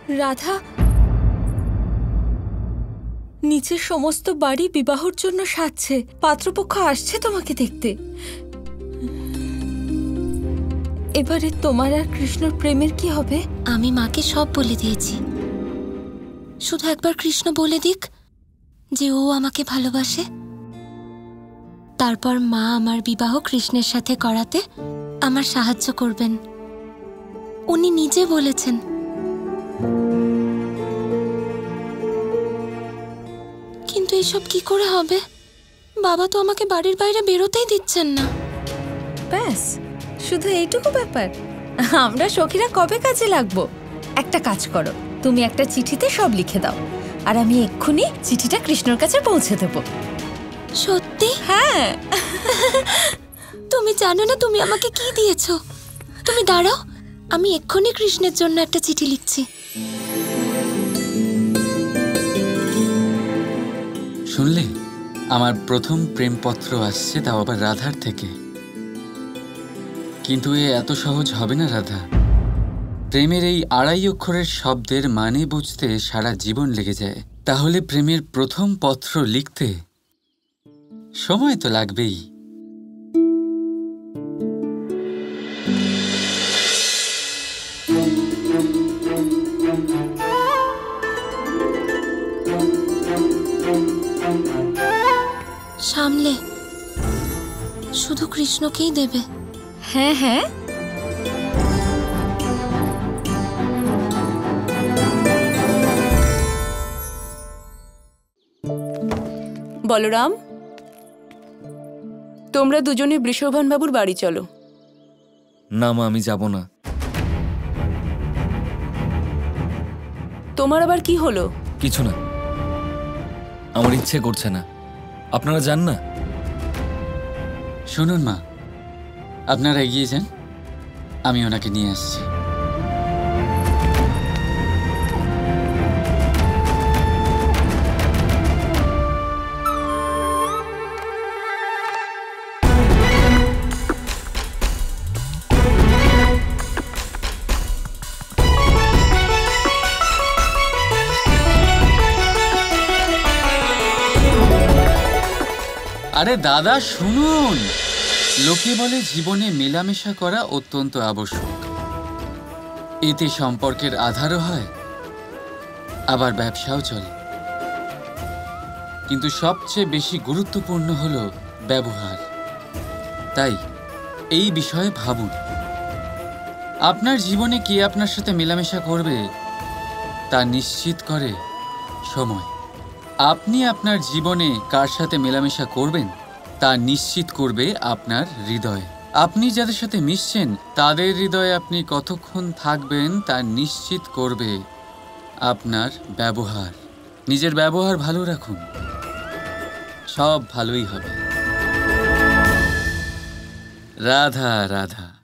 রাধা, নিচের সমস্ত বাড়ি বিবাহর জন্য সাজছে, পাত্রপক্ষ আসছে তোমাকে দেখতে। এবারে তোমার আর কৃষ্ণর প্রেমের কি হবে? আমি মাকে সব বলে দিয়েছি, শুধু একবার কৃষ্ণ বলে দিক যে ও আমাকে ভালোবাসে, তারপর মা আমার বিবাহ কৃষ্ণের সাথে করাতে আমার সাহায্য করবেন। উনি নিজে বলেছেন। কিন্তু এসব কি করে হবে? বাবা তো আমাকে বাড়ির বাইরে বেরোতেই দিচ্ছেন না। ব্যাস, শুধু এইটুকু ব্যাপার? আমরা সখীরা কবে কাজে লাগবো? একটা কাজ করো, তুমি একটা চিঠিতে সব লিখে দাও, আর আমি এক্ষুনি চিঠিটা কৃষ্ণর কাছে পৌঁছে দেব। সত্যি? হ্যাঁ। তুমি জানো না তুমি আমাকে কি দিয়েছো? তুমি দাঁড়াও, আমি এক্ষুনি কৃষ্ণের জন্য একটা চিঠি লিখছি। শুনলে, আমার প্রথম প্রেমপত্র আসছে, তাও আবার রাধার থেকে। কিন্তু এত সহজ হবে না রাধা। প্রেমের এই 2.5 অক্ষরের শব্দের মানে বুঝতে সারা জীবন লেগে যায়। তাহলে প্রেমের প্রথম পত্র লিখতে সময় তো লাগবেই। সামলে শুধু কৃষ্ণকেই দেবে? হ্যাঁ হ্যাঁ। বলরাম, তোমরা দুজনে বৃষভান বাবুর বাড়ি চলো। না মা, আমি যাব না। তোমার আবার কি হলো? কিছু না, আমার ইচ্ছে করছে না। আপনারা যান না। শুনুন মা, আপনারা এগিয়ে যান, আমি ওনাকে নিয়ে আসছি। আরে দাদা শুনুন, লোকে বলে জীবনে মেলামেশা করা অত্যন্ত আবশ্যক। এতে সম্পর্কের আধারও হয়, আবার ব্যবসাও চলে। কিন্তু সবচেয়ে বেশি গুরুত্বপূর্ণ হলো ব্যবহার। তাই এই বিষয়ে ভাবুন, আপনার জীবনে কে আপনার সাথে মেলামেশা করবে তা নিশ্চিত করে সময়। আপনি আপনার জীবনে কার সাথে মেলামেশা করবেন তা নিশ্চিত করবে আপনার হৃদয়। আপনি যাদের সাথে মিশছেন তাদের হৃদয়ে আপনি কতক্ষণ থাকবেন তা নিশ্চিত করবে আপনার ব্যবহার। নিজের ব্যবহার ভালো রাখুন, সব ভালোই হবে। রাধা রাধা।